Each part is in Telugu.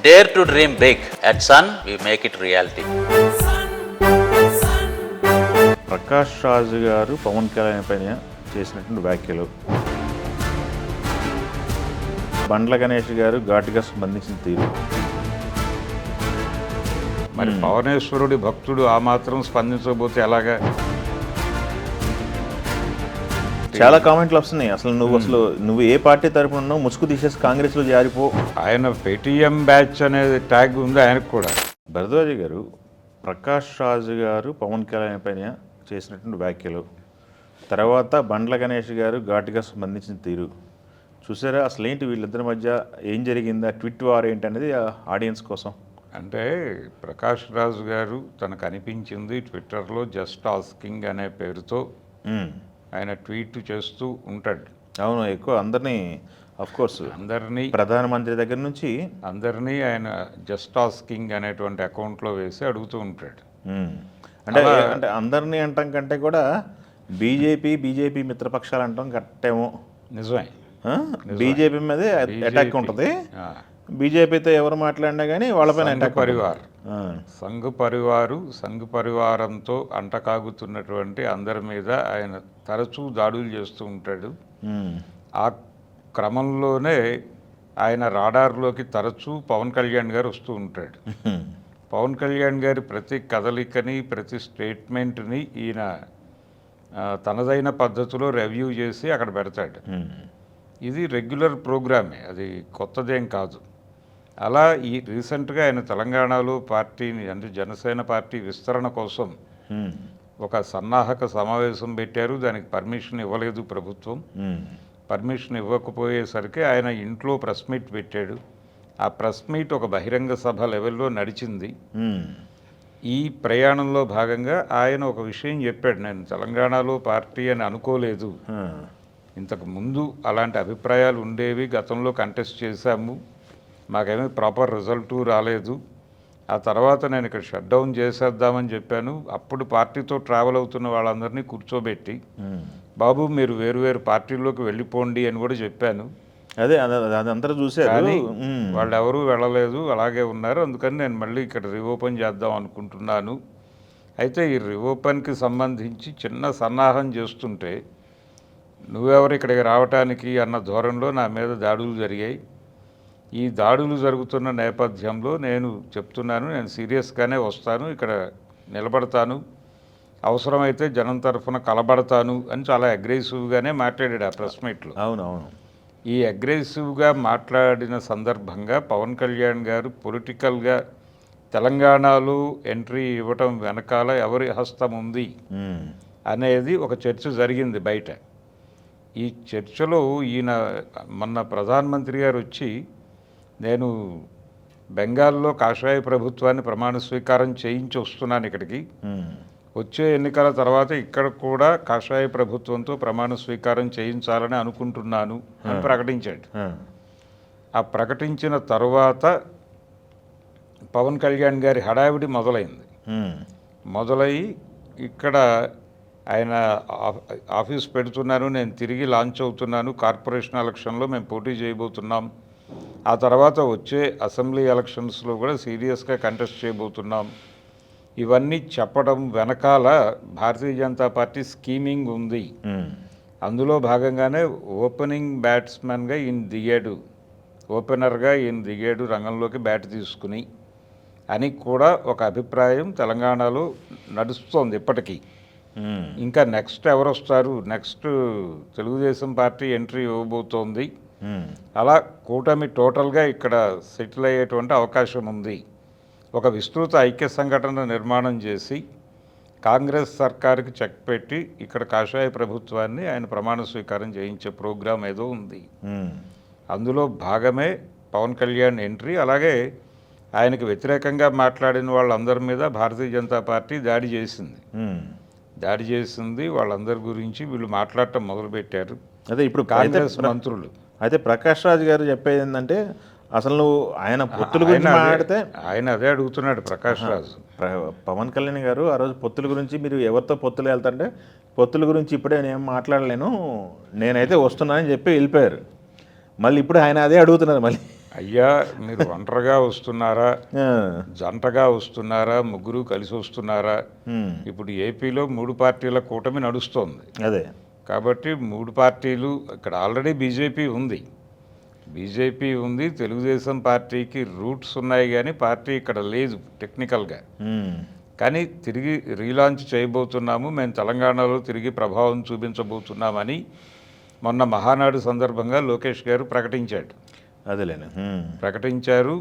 dare to dream big. At Sun, we make it reality. Prakash రాజు గారు పవన్ కళ్యాణ్ పైన చేసినటువంటి వ్యాఖ్యలు, బండ్ల గణేష్ గారు ఘాటుగా స్పందించిన తీరు, మరి పవనేశ్వరుడి భక్తుడు ఆ మాత్రం స్పందించకపోతే ఎలాగా? చాలా కామెంట్లు వస్తున్నాయి. నువ్వు ఏ పార్టీ తరపున ఉన్నావు, ముసుగు తీసేసి కాంగ్రెస్లో జారిపో. ఆయన పేటీఎం బ్యాచ్ అనేది ట్యాగ్ ఉంది ఆయనకు కూడా. భరద్వాజ గారు ప్రకాష్ రాజు గారు పవన్ కళ్యాణ్ పైన చేసినటువంటి వ్యాఖ్యలు, తర్వాత బండ్ల గణేష్ గారు ఘాటుగా స్పందించిన తీరు చూసారా? అసలు ఏంటి వీళ్ళిద్దరి మధ్య ఏం జరిగిందా? ట్విట్ వార్ ఏంటి అనేది ఆడియన్స్ కోసం. అంటే ప్రకాష్ రాజు గారు తనకు అనిపించింది ట్విట్టర్లో జస్ట్ ఆస్కింగ్ అనే పేరుతో ఆయన ట్వీట్ చేస్తూ ఉంటాడు. అవును, ఎక్కువ అందరినీ కోర్స్ అందరినీ ప్రధానమంత్రి దగ్గర నుంచి అందరినీ ఆయన జస్ట్ ఆస్కింగ్ అనేటువంటి అకౌంట్లో వేసి అడుగుతూ ఉంటాడు. అంటే అందరినీ అంటాం కంటే కూడా బీజేపీ మిత్రపక్షాలు అంటాం కరెక్టేమో. నిజమే, బీజేపీ మీదే అటాక్ ఉంటుంది. బీజేపీతో ఎవరు మాట్లాడినా కానీ వాళ్ళపైన అటాక్. సంఘ్ పరివారంతో అంటకాగుతున్నటువంటి అందరి మీద ఆయన తరచూ దాడులు చేస్తూ ఉంటాడు. ఆ క్రమంలోనే ఆయన రాడార్లోకి తరచూ పవన్ కళ్యాణ్ గారు వస్తూ ఉంటాడు. పవన్ కళ్యాణ్ గారి ప్రతి కదలికని, ప్రతి స్టేట్మెంట్ని ఈయన తనదైన పద్ధతిలో రివ్యూ చేసి అక్కడ పెడతాడు. ఇది రెగ్యులర్ ప్రోగ్రామే, అది కొత్తదేం కాదు. అలా ఈ రీసెంట్గా ఆయన తెలంగాణలో పార్టీని, అంటే జనసేన పార్టీ విస్తరణ కోసం ఒక సన్నాహక సమావేశం పెట్టారు. దానికి పర్మిషన్ ఇవ్వలేదు ప్రభుత్వం. పర్మిషన్ ఇవ్వకపోయేసరికి ఆయన ఇంట్లో ప్రెస్ మీట్ పెట్టాడు. ఆ ప్రెస్ మీట్ ఒక బహిరంగ సభ లెవెల్లో నడిచింది. ఈ ప్రయాణంలో భాగంగా ఆయన ఒక విషయం చెప్పాడు, నేను తెలంగాణలో పార్టీ అని అనుకోలేదు, ఇంతకు ముందు అలాంటి అభిప్రాయాలు ఉండేవి, గతంలో కంటెస్ట్ చేశాము, మాకేమీ ప్రాపర్ రిజల్టు రాలేదు, ఆ తర్వాత నేను ఇక్కడ షట్ డౌన్ చేసేద్దామని చెప్పాను. అప్పుడు పార్టీతో ట్రావెల్ అవుతున్న వాళ్ళందరినీ కూర్చోబెట్టి బాబు మీరు వేరు పార్టీల్లోకి వెళ్ళిపోండి అని కూడా చెప్పాను. అదే అందరూ చూశారు, కానీ వాళ్ళు ఎవరూ వెళ్ళలేదు, అలాగే ఉన్నారు. అందుకని నేను మళ్ళీ ఇక్కడ రీఓపెన్ చేద్దాం అనుకుంటున్నాను. అయితే ఈ రీఓపెన్కి సంబంధించి చిన్న సన్నాహం చేస్తుంటే నువ్వెవరు ఇక్కడికి రావటానికి అన్న ధోరణిలో నా మీద దాడులు జరిగాయి. ఈ దాడులు జరుగుతున్న నేపథ్యంలో నేను చెప్తున్నాను, నేను సీరియస్గానే వస్తాను, ఇక్కడ నిలబడతాను, అవసరమైతే జనం తరఫున కలబడతాను అని చాలా అగ్రెసివ్గానే మాట్లాడాడు ఆ ప్రెస్ మీట్లో. అవునవును. ఈ అగ్రెసివ్గా మాట్లాడిన సందర్భంగా పవన్ కళ్యాణ్ గారు పొలిటికల్గా తెలంగాణలో ఎంట్రీ ఇవ్వటం వెనకాల ఎవరి హస్తం ఉంది అనేది ఒక చర్చ జరిగింది బయట. ఈ చర్చలో ఈయన మొన్న ప్రధానమంత్రి గారు వచ్చి నేను బెంగాల్లో కాషాయ ప్రభుత్వాన్ని ప్రమాణ స్వీకారం చేయించి వస్తున్నాను ఇక్కడికి, వచ్చే ఎన్నికల తర్వాత ఇక్కడ కూడా కాషాయ ప్రభుత్వంతో ప్రమాణ స్వీకారం చేయించాలని అనుకుంటున్నాను అని ప్రకటించాడు. ఆ ప్రకటించిన తర్వాత పవన్ కళ్యాణ్ గారి హడావిడి మొదలయ్యి ఇక్కడ ఆయన ఆఫీస్ పెడుతున్నాను, నేను తిరిగి లాంచ్ అవుతున్నాను, కార్పొరేషన్ ఎలక్షన్లో మేము పోటీ చేయబోతున్నాం, ఆ తర్వాత వచ్చే అసెంబ్లీ ఎలక్షన్స్లో కూడా సీరియస్గా కంటెస్ట్ చేయబోతున్నాం, ఇవన్నీ చెప్పడం వెనకాల భారతీయ జనతా పార్టీ స్కీమింగ్ ఉంది. అందులో భాగంగానే ఓపెనింగ్ బ్యాట్స్మెన్గా ఈయన దిగాడు, ఓపెనర్గా ఈయన దిగాడు రంగంలోకి బ్యాట్ తీసుకుని అని కూడా ఒక అభిప్రాయం తెలంగాణలో నడుస్తోంది ఇప్పటికీ. ఇంకా నెక్స్ట్ ఎవరు వస్తారు, నెక్స్ట్ తెలుగుదేశం పార్టీ ఎంట్రీ ఇవ్వబోతోంది, అలా కూటమి టోటల్గా ఇక్కడ సెటిల్ అయ్యేటువంటి అవకాశం ఉంది. ఒక విస్తృత ఐక్య సంఘటన నిర్మాణం చేసి కాంగ్రెస్ సర్కారుకి చెక్ పెట్టి ఇక్కడ కాషాయ ప్రభుత్వాన్ని ఆయన ప్రమాణ స్వీకారం చేయించే ప్రోగ్రాం ఏదో ఉంది. అందులో భాగమే పవన్ కళ్యాణ్ ఎంట్రీ. అలాగే ఆయనకు వ్యతిరేకంగా మాట్లాడిన వాళ్ళందరి మీద భారతీయ జనతా పార్టీ దాడి చేసింది. వాళ్ళందరి గురించి వీళ్ళు మాట్లాడటం మొదలుపెట్టారు. అదే ఇప్పుడు కాంగ్రెస్ మంత్రులు. అయితే ప్రకాష్ రాజ్ గారు చెప్పేది ఏంటంటే, అసలు నువ్వు ఆయన పొత్తుల గురించి మాట్లాడితే ఆయన అదే అడుగుతున్నాడు ప్రకాష్ రాజ్. పవన్ కళ్యాణ్ గారు ఆ రోజు పొత్తుల గురించి మీరు ఎవరితో పొత్తులు వెళ్తాంటే, పొత్తుల గురించి ఇప్పుడే నేను మాట్లాడలేను, నేనైతే వస్తున్నానని చెప్పి వెళ్ళిపోయారు. మళ్ళీ ఇప్పుడు ఆయన అదే అడుగుతున్నారు మళ్ళీ. అయ్యా మీరు ఒంటరిగా వస్తున్నారా, ఆ, జంటగా వస్తున్నారా, ముగ్గురు కలిసి వస్తున్నారా? ఇప్పుడు ఏపీలో 3 పార్టీల కూటమి నడుస్తోంది. అదే కాబట్టి 3 పార్టీలు ఇక్కడ ఆల్రెడీ బీజేపీ ఉంది, తెలుగుదేశం పార్టీకి రూట్స్ ఉన్నాయి, కానీ పార్టీ ఇక్కడ లేదు టెక్నికల్గా. కానీ తిరిగి రీలాంచ్ చేయబోతున్నాము, మేము తెలంగాణలో తిరిగి ప్రభావం చూపించబోతున్నామని మొన్న మహానాడు సందర్భంగా లోకేష్ గారు ప్రకటించాడు. అదేలేండి. ప్రకటించారు.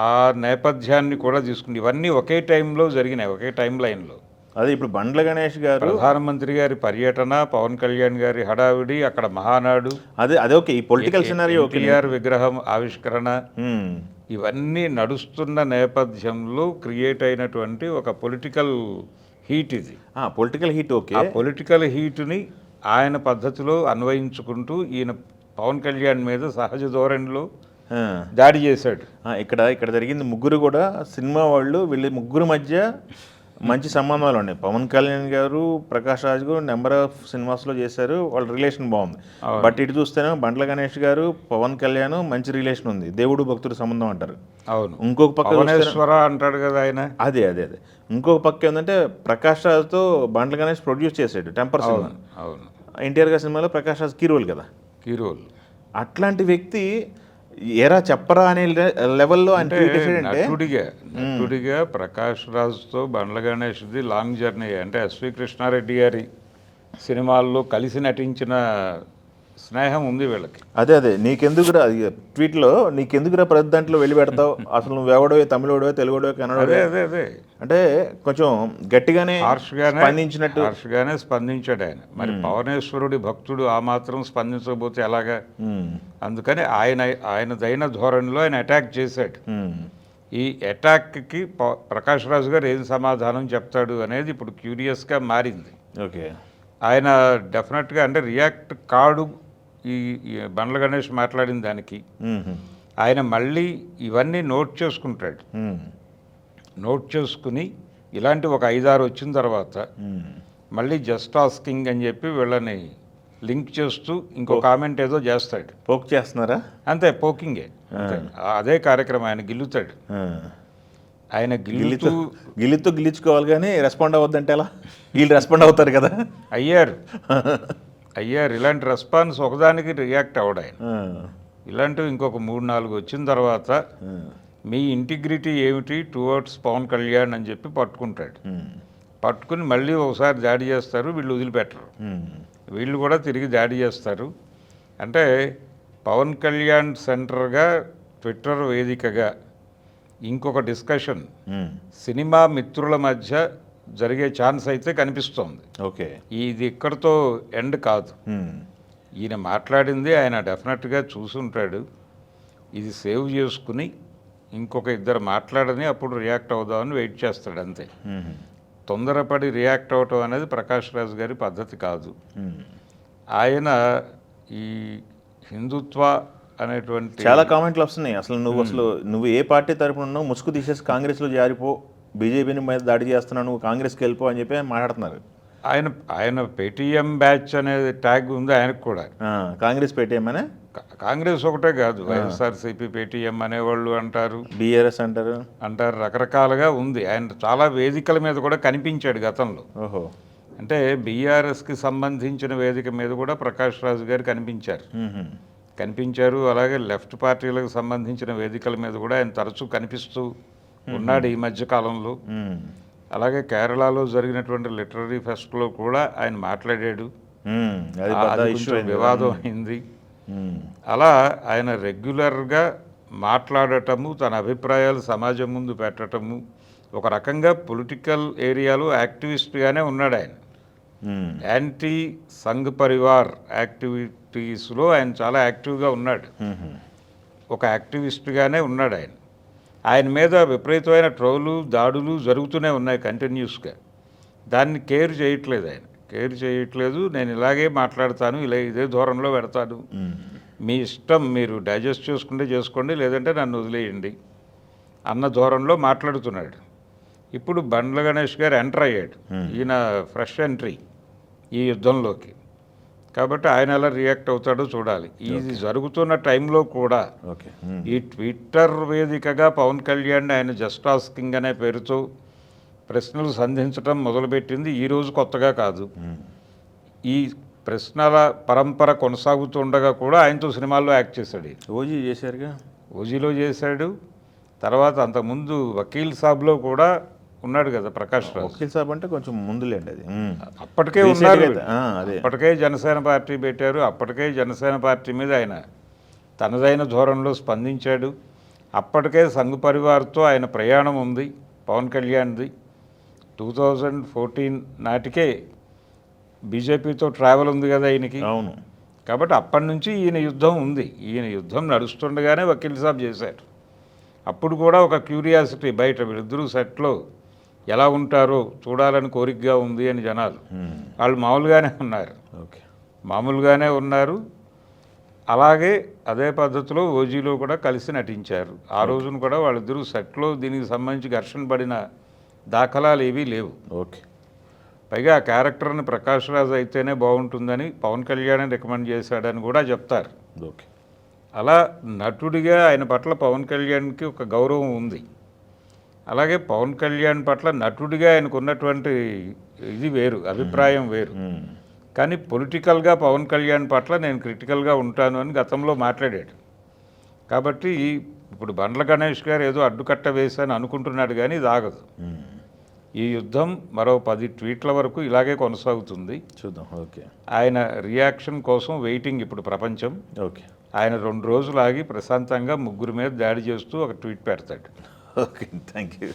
ఆ నేపథ్యాన్ని కూడా తీసుకుని ఇవన్నీ ఒకే టైంలో జరిగినాయి, ఒకే టైం లైన్లో. అదే ఇప్పుడు బండ్ల గణేష్ గారు ప్రధానమంత్రి గారి పర్యటన, పవన్ కళ్యాణ్ గారి హడావిడి, అక్కడ మహానాడు, అదే ఓకే, ఈ పొలిటికల్ సినారియో ఎన్టీఆర్ విగ్రహం ఆవిష్కరణ, ఇవన్నీ నడుస్తున్న నేపథ్యంలో క్రియేట్ అయినటువంటి ఒక పొలిటికల్ హీట్ ఇది. Political heat okay. ఆ పొలిటికల్ హీట్ని ఆయన పద్ధతిలో అన్వయించుకుంటూ ఈయన పవన్ కళ్యాణ్ మీద సహజ ధోరణిలో దాడి చేశాడు. ఇక్కడ జరిగింది ముగ్గురు కూడా సినిమా వాళ్ళు, వీళ్ళ ముగ్గురు మధ్య మంచి సంబంధాలు ఉన్నాయి. పవన్ కళ్యాణ్ గారు, ప్రకాష్ రాజ్ గారు నెంబర్ ఆఫ్ సినిమాస్లో చేశారు, వాళ్ళ రిలేషన్ బాగుంది. బట్ ఇటు చూస్తేనే బండ్ల గణేష్ గారు, పవన్ కళ్యాణ్ మంచి రిలేషన్ ఉంది, దేవుడు భక్తుడు సంబంధం అంటారు. అవును, ఇంకొక పక్క అంటాడు కదా ఆయన. అదే ఇంకొక పక్క ఏంటంటే ప్రకాష్ రాజ్తో బండ్ల గణేష్ ప్రొడ్యూస్ చేశాడు టెంపర్ సినిమా. అవును, ఎన్టీఆర్ గారి సినిమాలో ప్రకాష్ రాజ్ కీ రోల్ కదా. అట్లాంటి వ్యక్తి ఎరా చెప్పరా అనే లెవెల్లో నటుడిగా ప్రకాష్ రాజ్తో బండ్ల గణేష్ది లాంగ్ జర్నీ. అంటే ఎస్వి కృష్ణారెడ్డి గారి సినిమాల్లో కలిసి నటించిన స్నేహం ఉంది వీళ్ళకి. అదే నీకెందుకురా ట్వీట్లో, నీకెందుకురా ప్రతి దాంట్లో వెళ్ళి పెడతావు, అసలు నువ్వు ఎవడో, తమిళోడో, తెలుగుడో, కన్నడో, అదే అంటే కొంచెం గట్టిగానే హార్ష్గానే స్పందించాడు ఆయన. మరి పవనేశ్వరుడి భక్తుడు ఆ మాత్రం స్పందించకపోతే ఎలాగా? అందుకని ఆయనదైన ధోరణిలో ఆయన అటాక్ చేశాడు. ఈ అటాక్కి ప్రకాష్ రాజు గారు ఏం సమాధానం చెప్తాడు అనేది ఇప్పుడు క్యూరియస్గా మారింది. ఓకే, ఆయన డెఫినెట్గా అంటే రియాక్ట్ కాడు ఈ బండ్ల గణేష్ మాట్లాడిన దానికి. ఆయన మళ్ళీ ఇవన్నీ నోట్ చేసుకుంటాడు. నోట్ చేసుకుని ఇలాంటి ఒక 5-6 వచ్చిన తర్వాత మళ్ళీ జస్ట్ ఆస్కింగ్ అని చెప్పి వీళ్ళని లింక్ చేస్తూ ఇంకో కామెంట్ ఏదో చేస్తాడు. పోక్ చేస్తున్నారా? అంతే, పోకింగే. అదే కార్యక్రమం. ఆయన గిల్లుతాడు. ఆయన గిల్లుతో గిల్లుకోవాలి, కానీ రెస్పాండ్ అవ్వద్దంటే ఎలా? వీళ్ళు రెస్పాండ్ అవుతారు కదా. అయ్యారు ఇలాంటి రెస్పాన్స్ ఒకదానికి రియాక్ట్ అవ్వడు ఆయన. ఇలాంటివి ఇంకొక 3-4 వచ్చిన తర్వాత మీ ఇంటిగ్రిటీ ఏమిటి టువర్డ్స్ పవన్ కళ్యాణ్ అని చెప్పి పట్టుకుంటాడు. పట్టుకుని మళ్ళీ ఒకసారి దాడి చేస్తారు, వీళ్ళు వదిలిపెట్టరు. వీళ్ళు కూడా తిరిగి దాడి చేస్తారు. అంటే పవన్ కళ్యాణ్ సెంటర్గా, ట్విట్టర్ వేదికగా ఇంకొక డిస్కషన్ సినిమా మిత్రుల మధ్య జరిగే ఛాన్స్ అయితే కనిపిస్తోంది. ఓకే, ఇది ఇక్కడితో ఎండ్ కాదు. ఈయన మాట్లాడింది ఆయన డెఫినెట్గా చూసుంటాడు. ఇది సేవ్ చేసుకుని ఇంకొక 2 మాట్లాడని అప్పుడు రియాక్ట్ అవుదామని వెయిట్ చేస్తాడు అంతే. తొందరపడి రియాక్ట్ అవటం అనేది ప్రకాష్ రాజ్ గారి పద్ధతి కాదు. ఆయన ఈ హిందుత్వ అనేటువంటి చాలా కామెంట్లు వస్తున్నాయి. అసలు నువ్వు ఏ పార్టీ తరపున ఉన్నావు, ముసుగు తీసేసి కాంగ్రెస్లో జారిపో, బీజేపీని మీద దాడి చేస్తున్నావు, నువ్వు కాంగ్రెస్కి వెళ్ళిపో అని చెప్పి మాట్లాడుతున్నారు. ఆయన పేటీఎం బ్యాచ్ అనేది ట్యాగ్ ఉంది ఆయనకు కూడా. కాంగ్రెస్ పేటీఎం అనే, కాంగ్రెస్ ఒకటే కాదు, వైఎస్ఆర్సీపీ పేటీఎం అనేవాళ్ళు అంటారు, బీఆర్ఎస్ అంటారు, రకరకాలుగా ఉంది. ఆయన చాలా వేదికల మీద కూడా కనిపించాడు గతంలో. ఓహో, అంటే బీఆర్ఎస్కి సంబంధించిన వేదిక మీద కూడా ప్రకాష్ రాజు గారు కనిపించారు. అలాగే లెఫ్ట్ పార్టీలకు సంబంధించిన వేదికల మీద కూడా ఆయన తరచూ కనిపిస్తూ ఉన్నాడు ఈ మధ్య కాలంలో. అలాగే కేరళలో జరిగినటువంటి లిటరరీ ఫెస్ట్లో కూడా ఆయన మాట్లాడాడు. వివాదం అయింది. అలా ఆయన రెగ్యులర్గా మాట్లాడటము, తన అభిప్రాయాలు సమాజం ముందు పెట్టడము, ఒక రకంగా పొలిటికల్ ఏరియాలో యాక్టివిస్ట్గానే ఉన్నాడు ఆయన. యాంటీ సంఘ్ పరివార్ యాక్టివిటీస్లో ఆయన చాలా యాక్టివ్గా ఉన్నాడు. ఒక యాక్టివిస్ట్గానే ఉన్నాడు ఆయన. ఆయన మీద విపరీతమైన ట్రోలు, దాడులు జరుగుతూనే ఉన్నాయి కంటిన్యూస్గా. దాన్ని కేర్ చేయట్లేదు. నేను ఇలాగే మాట్లాడతాను, ఇదే ధోరణిలో పెడతాను, మీ ఇష్టం, మీరు డైజెస్ట్ చేసుకుంటే చేసుకోండి, లేదంటే నన్ను వదిలేయండి అన్న ధోరణిలో మాట్లాడుతున్నాడు. ఇప్పుడు బండ్ల గణేష్ గారు ఎంటర్ అయ్యాడు. ఈయన ఫ్రెష్ ఎంట్రీ ఈ యుద్ధంలోకి. కాబట్టి ఆయన ఎలా రియాక్ట్ అవుతాడో చూడాలి. ఇది జరుగుతున్న టైంలో కూడా ఓకే. ఈ ట్విట్టర్ వేదికగా పవన్ కళ్యాణ్ ఆయన జస్ట్ ఆస్కింగ్ అనే పేరుతో ప్రశ్నలు సంధించడం మొదలుపెట్టింది ఈరోజు కొత్తగా కాదు. ఈ ప్రశ్నల పరంపర కొనసాగుతుండగా కూడా ఆయనతో సినిమాల్లో యాక్ట్ చేశాడు. ఓజీ చేశారుగా, ఓజీలో చేశాడు. తర్వాత అంతకుముందు వకీల్ సాబ్లో కూడా ఉన్నాడు కదా ప్రకాష్ రాజ్. వకీల్ సాబ్ అంటే కొంచెం ముందులేండి అది. అప్పటికే ఉన్నారు. అదే అప్పటికే జనసేన పార్టీ పెట్టారు. అప్పటికే జనసేన పార్టీ మీద ఆయన తనదైన ధోరణిలో స్పందించాడు. అప్పటికే సంఘ్ పరివార్తో ఆయన ప్రయాణం ఉంది పవన్ కళ్యాణ్ది. 2014 నాటికే బీజేపీతో ట్రావెల్ ఉంది కదా ఆయనకి. అవును. కాబట్టి అప్పటి నుంచి ఈయన యుద్ధం ఉంది. ఈయన యుద్ధం నడుస్తుండగానే వకీల్ సాబ్ చేశారు. అప్పుడు కూడా ఒక క్యూరియాసిటీ బయట వీళ్ళిద్దరూ సెట్లో ఎలా ఉంటారో చూడాలని కోరికగా ఉంది అని జనాలు. వాళ్ళు మామూలుగానే ఉన్నారు. ఓకే. మామూలుగానే ఉన్నారు. అలాగే అదే పద్ధతిలో ఓజీలో కూడా కలిసి నటించారు. ఆ రోజున కూడా వాళ్ళిద్దరూ సెట్లో దీనికి సంబంధించి ఘర్షణ పడిన దాఖలాలు ఏవీ లేవు. ఓకే. పైగా ఆ క్యారెక్టర్ని ప్రకాష్ రాజ్ అయితేనే బాగుంటుందని పవన్ కళ్యాణ్ రికమెండ్ చేశాడని కూడా చెప్తారు. ఓకే. అలా నటుడిగా ఆయన పట్ల పవన్ కళ్యాణ్కి ఒక గౌరవం ఉంది. అలాగే పవన్ కళ్యాణ్ పట్ల నటుడిగా ఆయనకు ఉన్నటువంటి ఇది వేరు, అభిప్రాయం వేరు. కానీ పొలిటికల్గా పవన్ కళ్యాణ్ పట్ల నేను క్రిటికల్గా ఉంటాను అని గతంలో మాట్లాడాడు. కాబట్టి ఇప్పుడు బండ్ల గణేష్ గారు ఏదో అడ్డుకట్ట వేశాను అనుకుంటున్నాడు, కానీ ఇది ఆగదు. ఈ యుద్ధం మరో 10 ట్వీట్ల వరకు ఇలాగే కొనసాగుతుంది. చూద్దాం. ఓకే. ఆయన రియాక్షన్ కోసం వెయిటింగ్ ఇప్పుడు ప్రపంచం. ఓకే. ఆయన 2 రోజులు ఆగి ప్రశాంతంగా ముగ్గురు మీద దాడి చేస్తూ ఒక ట్వీట్ పెడతాడు. ఓకే. Thank you.